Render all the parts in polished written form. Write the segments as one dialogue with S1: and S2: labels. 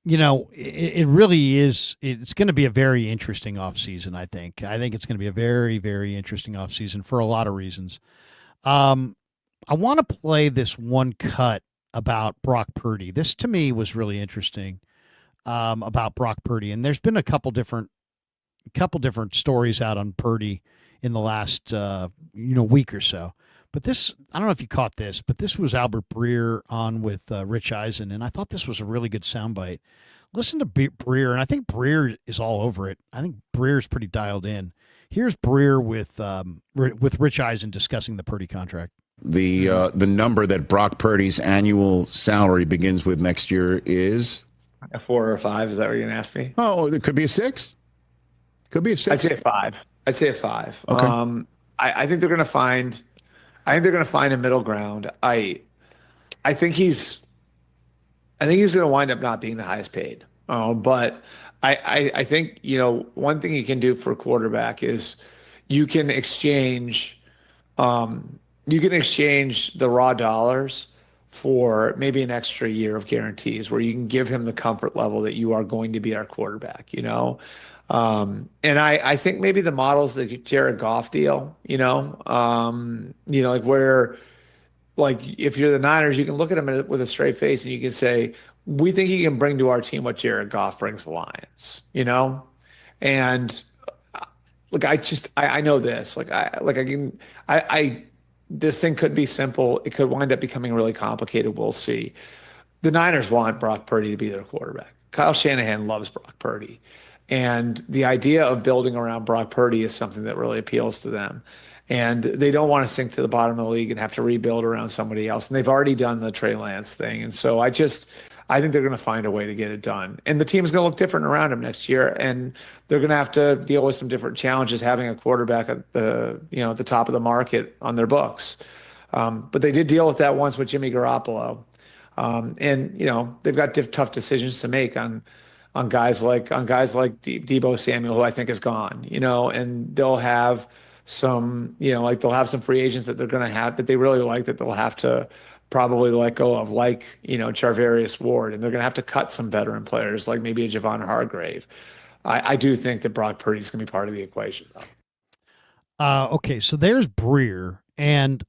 S1: it really is. It's going to be a very interesting offseason, I think. I think it's going to be a very, very interesting offseason for a lot of reasons. Um, I want to play this one cut about Brock Purdy. This to me was really interesting about Brock Purdy, and there's been a couple different stories out on Purdy in the last week or so. But this, I don't know if you caught this, but this was Albert Breer on with Rich Eisen, and I thought this was a really good soundbite. Listen to Breer, and I think Breer is all over it. I think Breer's pretty dialed in. Here's Breer with Rich Eisen discussing the Purdy contract.
S2: The number that Brock Purdy's annual salary begins with next year is
S3: A 4 or 5? Is that what you're gonna ask me?
S2: oh, it could be a 6. Could be a 6.
S3: I'd say a 5. I'd say a 5.
S2: Okay.
S3: I think they're gonna find. I think they're gonna find a middle ground. I think he's. I think he's gonna wind up not being the highest paid. But I think one thing you can do for a quarterback is you can exchange. You can exchange the raw dollars for maybe an extra year of guarantees where you can give him the comfort level that you are going to be our quarterback. And I think maybe the model's the Jared Goff deal, like where, like if you're the Niners, you can look at him with a straight face and you can say, we think he can bring to our team what Jared Goff brings the Lions. And look, I know this, this thing could be simple. It could wind up becoming really complicated. We'll see. The Niners want Brock Purdy to be their quarterback. Kyle Shanahan loves Brock Purdy. And the idea of building around Brock Purdy is something that really appeals to them. And they don't want to sink to the bottom of the league and have to rebuild around somebody else. And they've already done the Trey Lance thing. And so I think they're going to find a way to get it done. And the team's going to look different around him next year. And they're going to have to deal with some different challenges having a quarterback at the top of the market on their books. But they did deal with that once with Jimmy Garoppolo. And they've got tough decisions to make on guys like Debo Samuel, who I think is gone, and they'll have some, they'll have some free agents that they're going to have that they really like that they'll have to probably let go of, like, Charvarius Ward, and they're going to have to cut some veteran players like maybe a Javon Hargrave. I do think that Brock Purdy is going to be part of the equation, though.
S1: Okay, so there's Breer, and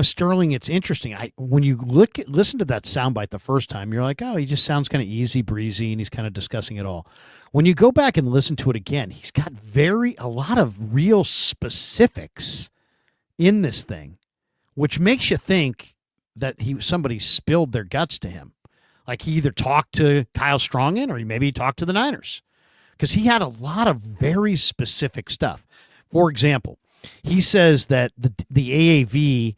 S1: Sterling. It's interesting. When you listen to that soundbite the first time, you're like, oh, he just sounds kind of easy breezy, and he's kind of discussing it all. When you go back and listen to it again, he's got a lot of real specifics in this thing, which makes you think that somebody spilled their guts to him. Like he either talked to Kyle Strongen or maybe he talked to the Niners, because he had a lot of very specific stuff. For example, he says that the AAV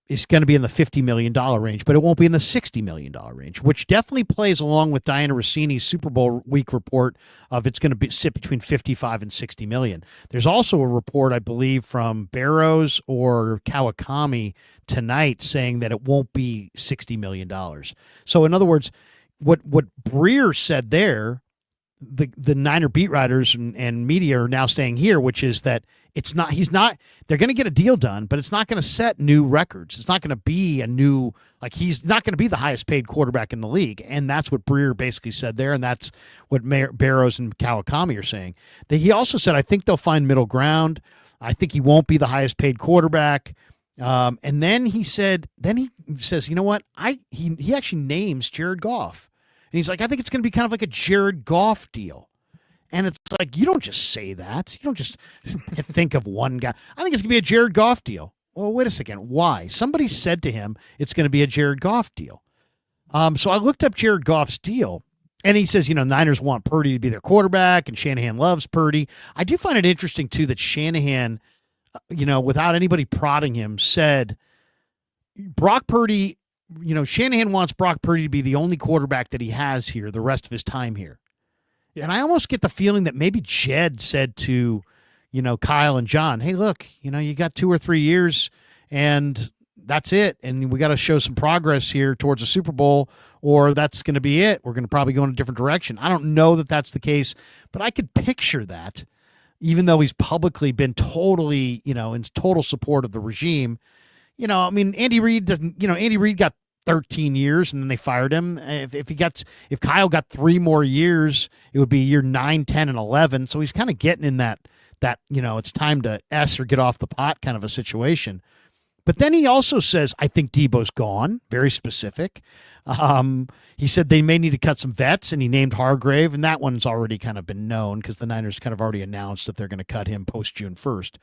S1: is going to be in the $50 million range, but it won't be in the $60 million range, which definitely plays along with Diana Rossini's Super Bowl week report of it's going to sit between 55 and 60 million. There's also a report, I believe, from Barrows or Kawakami tonight saying that it won't be $60 million. So in other words, what Breer said there, the Niner beat writers and media are now saying here, which is that they're going to get a deal done, but it's not going to set new records. It's not going to be he's not going to be the highest paid quarterback in the league. And that's what Breer basically said there. And that's what Barrows and Kawakami are saying. He also said, I think they'll find middle ground. I think he won't be the highest paid quarterback. And then he says, you know what? He actually names Jared Goff. And he's like, I think it's going to be kind of like a Jared Goff deal. And it's like, you don't just say that. You don't just think of one guy. I think it's going to be a Jared Goff deal. Well, wait a second. Why? Somebody said to him it's going to be a Jared Goff deal. So I looked up Jared Goff's deal, and he says, Niners want Purdy to be their quarterback, and Shanahan loves Purdy. I do find it interesting, too, that Shanahan, without anybody prodding him, said Brock Purdy, Shanahan wants Brock Purdy to be the only quarterback that he has here the rest of his time here. And I almost get the feeling that maybe Jed said to, Kyle and John, hey, look, you got 2 or 3 years and that's it. And we got to show some progress here towards a Super Bowl, or that's going to be it. We're going to probably go in a different direction. I don't know that that's the case, but I could picture that, even though he's publicly been totally, in total support of the regime. Andy Reid got 13 years and then they fired him. If Kyle got 3 more years, it would be year 9, 10, and 11. So he's kind of getting in that it's time to S or get off the pot kind of a situation. But then he also says, I think Debo's gone, very specific. He said they may need to cut some vets, and he named Hargrave, and that one's already kind of been known because the Niners kind of already announced that they're going to cut him post June 1st.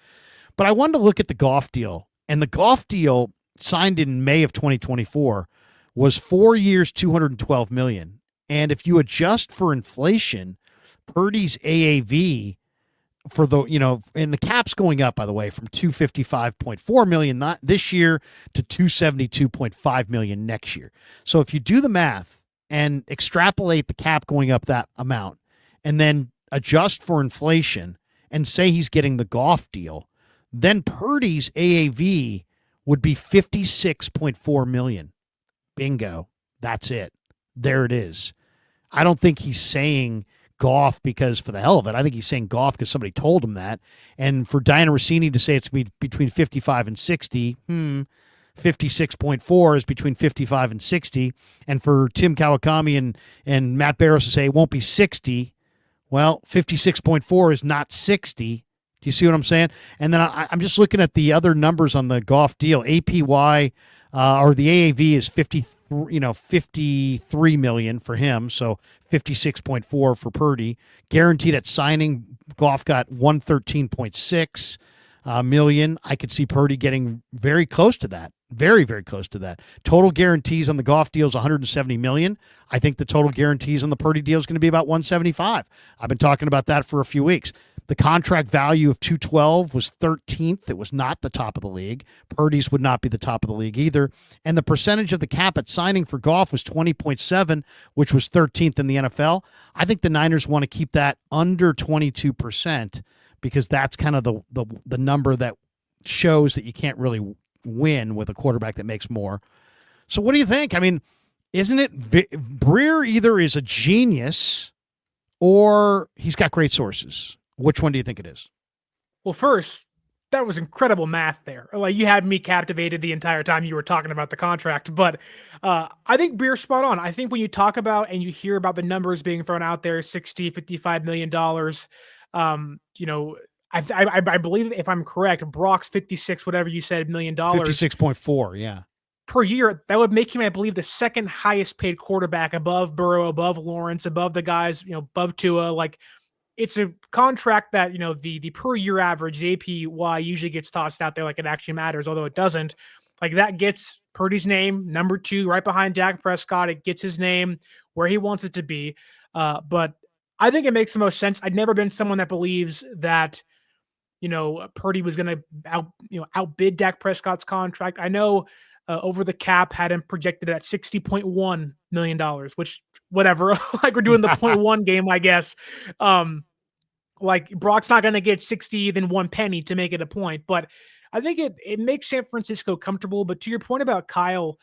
S1: But I wanted to look at the Goff deal, and the Goff deal signed in May of 2024 was 4 years, $212 million. And if you adjust for inflation, Purdy's AAV for and the cap's going up, by the way, from 255.4 million not this year to 272.5 million next year. So if you do the math and extrapolate the cap going up that amount and then adjust for inflation and say he's getting the Goff deal, then Purdy's AAV would be 56.4 million. Bingo. That's it. There it is. I don't think he's saying Goff because for the hell of it. I think he's saying Goff because somebody told him that. And for Diana Rossini to say it's between 55 and 60, 56.4 is between 55 and 60. And for Tim Kawakami and Matt Barrows to say it won't be 60, well, 56.4 is not 60. Do you see what I'm saying? And then I'm just looking at the other numbers on the Goff deal. APY or the AAV is 53 million for him, so 56.4 for Purdy. Guaranteed at signing, Goff got 113.6 million. I could see Purdy getting very close to that. Very, very close to that. Total guarantees on the Goff deal is 170 million. I think the total guarantees on the Purdy deal is going to be about 175. I've been talking about that for a few weeks. The contract value of 212 was 13th. It was not the top of the league. Purdy's would not be the top of the league either. And the percentage of the cap at signing for Goff was 20.7, which was 13th in the NFL. I think the Niners want to keep that under 22% because that's kind of the number that shows that you can't really win with a quarterback that makes more. So what do you think? I mean, isn't it Breer either is a genius or he's got great sources? Which one do you think it is?
S4: Well, first, that was incredible math there. Like, you had me captivated the entire time you were talking about the contract. But I think Breer's spot on. I think when you talk about and you hear about the numbers being thrown out there, $55 million, I believe, if I'm correct, Brock's 56, whatever you said, million dollars.
S1: 56.4, yeah.
S4: Per year, that would make him, I believe, the second highest paid quarterback above Burrow, above Lawrence, above the guys, above Tua. Like, it's a contract that, the per year average, the APY usually gets tossed out there like it actually matters, although it doesn't. Like, that gets Purdy's name, number 2, right behind Dak Prescott. It gets his name where he wants it to be. But I think it makes the most sense. I've never been someone that believes that, Purdy was going to outbid Dak Prescott's contract. I know over the cap had him projected at $60.1 million, which whatever, like we're doing the 0.1 game, I guess. Like, Brock's not going to get 60 than 1 penny to make it a point, but I think it makes San Francisco comfortable. But to your point about Kyle,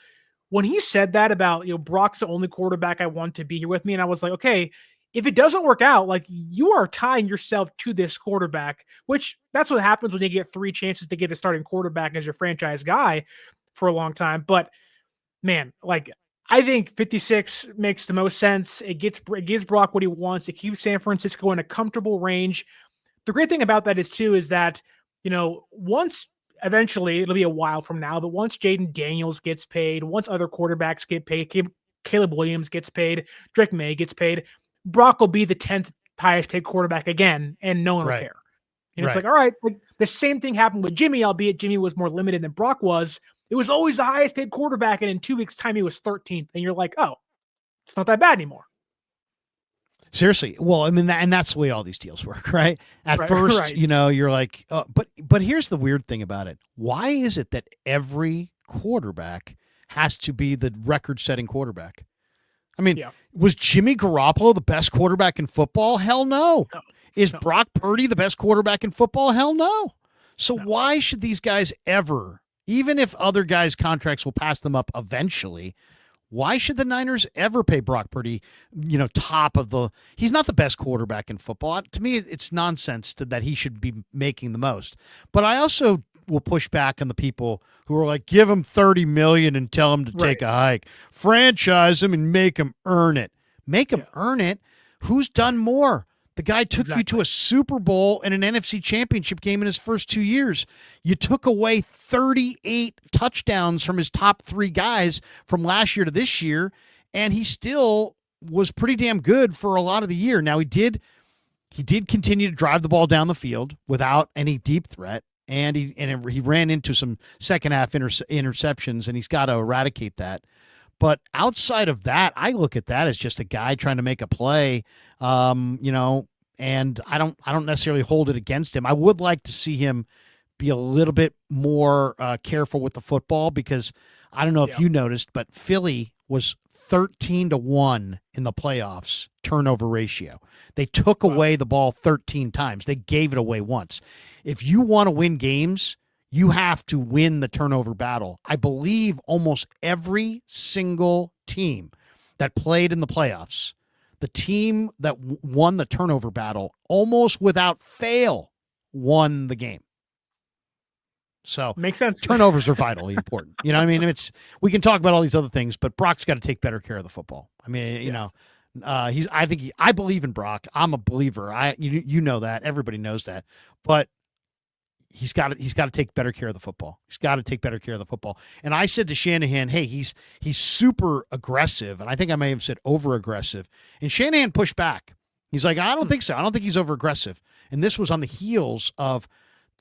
S4: when he said that about, Brock's the only quarterback I want to be here with me. And I was like, okay, if it doesn't work out, like, you are tying yourself to this quarterback, which that's what happens when you get 3 chances to get a starting quarterback as your franchise guy for a long time. But man, like, I think 56 makes the most sense. It gives Brock what he wants. It keeps San Francisco in a comfortable range. The great thing about that is that, once eventually, it'll be a while from now, but once Jaden Daniels gets paid, once other quarterbacks get paid, Caleb Williams gets paid, Drake May gets paid, Brock will be the 10th highest paid quarterback again, and no one will care. It's like, all right, like, the same thing happened with Jimmy, albeit Jimmy was more limited than Brock was. It was always the highest paid quarterback, and in 2 weeks' time, he was 13th. And you're like, oh, it's not that bad anymore.
S1: Seriously. Well, I mean, and that's the way all these deals work, right? At first, you're like, oh, but here's the weird thing about it. Why is it that every quarterback has to be the record-setting quarterback? I mean, was Jimmy Garoppolo the best quarterback in football? Hell no. Is Brock Purdy the best quarterback in football? Hell no. So why should these guys ever, even if other guys' contracts will pass them up eventually, why should the Niners ever pay Brock Purdy, top of the – he's not the best quarterback in football. To me, it's nonsense that he should be making the most. But I also will push back on the people who are like, give him 30 million and tell him to take a hike, franchise him and make him earn it. Make him earn it. Who's done more? The guy took you to a Super Bowl and an NFC Championship game in his first 2 years. You took away 38 touchdowns from his top 3 guys from last year to this year, and he still was pretty damn good for a lot of the year. Now, he did continue to drive the ball down the field without any deep threat, and he ran into some second half interceptions, and he's got to eradicate that. But outside of that, I look at that as just a guy trying to make a play, and I don't necessarily hold it against him. I would like to see him be a little bit more careful with the football, because I don't know if you noticed, but Philly was 13-1 in the playoffs turnover ratio. They took away the ball 13 times. They gave it away once. If you want to win games, you have to win the turnover battle. I believe almost every single team that played in the playoffs, the team that won the turnover battle, almost without fail, won the game. So
S4: makes sense.
S1: Turnovers are vitally important. You know what I mean? We can talk about all these other things, but Brock's got to take better care of the football. I mean, I believe in Brock. I'm a believer. You know that. Everybody knows that. But he's got to take better care of the football. He's got to take better care of the football. And I said to Shanahan, hey, he's super aggressive, and I think I may have said over aggressive. And Shanahan pushed back. He's like, I don't think so. I don't think he's over aggressive. And this was on the heels of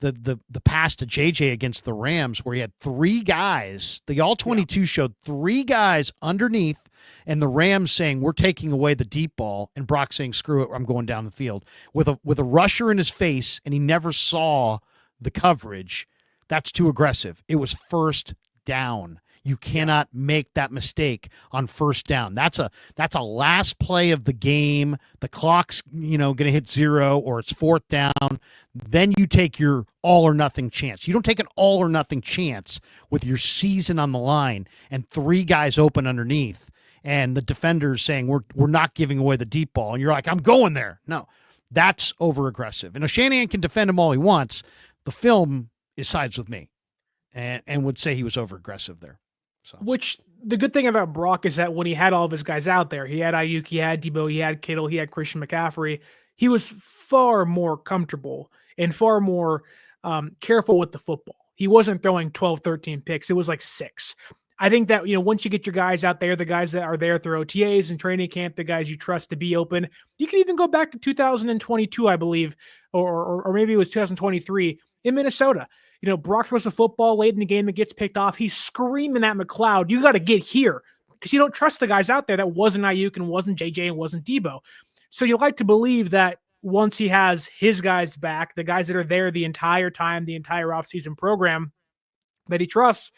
S1: the pass to JJ against the Rams, where he had 3 guys. The all 22 showed 3 guys underneath, and the Rams saying, we're taking away the deep ball, and Brock saying, screw it, I'm going down the field with a rusher in his face, and he never saw the coverage. That's too aggressive. It was first down. You cannot make that mistake on first down. That's a last play of the game. The clock's going to hit 0, or it's 4th down. Then you take your all or nothing chance. You don't take an all or nothing chance with your season on the line and 3 guys open underneath, and the defenders saying we're not giving away the deep ball, and you're like, I'm going there. No, that's over aggressive. And Shanahan can defend him all he wants. The film sides with me, and would say he was over aggressive there. So.
S4: Which the good thing about Brock is that when he had all of his guys out there, he had Ayuk, he had Debo, he had Kittle, he had Christian McCaffrey, he was far more comfortable and far more careful with the football. He wasn't throwing 12, 13 picks. It was like 6. I think that, once you get your guys out there, the guys that are there through OTAs and training camp, the guys you trust to be open, you can even go back to 2022, I believe, or maybe it was 2023 in Minnesota. Brock throws the football late in the game and gets picked off. He's screaming at McLeod, you got to get here, because you don't trust the guys out there that wasn't Ayuk and wasn't JJ and wasn't Debo. So you like to believe that once he has his guys back, the guys that are there the entire time, the entire offseason program that he trusts,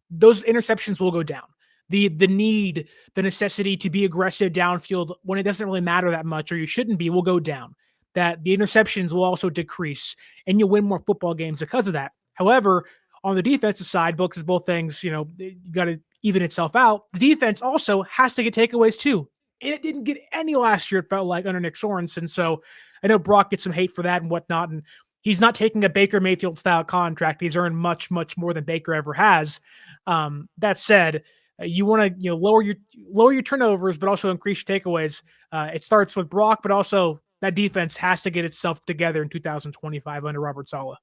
S4: those interceptions will go down. The necessity to be aggressive downfield when it doesn't really matter that much, or you shouldn't be, will go down. That the interceptions will also decrease, and you'll win more football games because of that. However, on the defensive side, because both things, you got to even itself out. The defense also has to get takeaways too. And it didn't get any last year, it felt like, under Nick Sorensen. So I know Brock gets some hate for that and whatnot. And he's not taking a Baker Mayfield style contract. He's earned much, much more than Baker ever has. That said, you want to lower your turnovers, but also increase your takeaways. It starts with Brock, but also that defense has to get itself together in 2025 under Robert Saleh.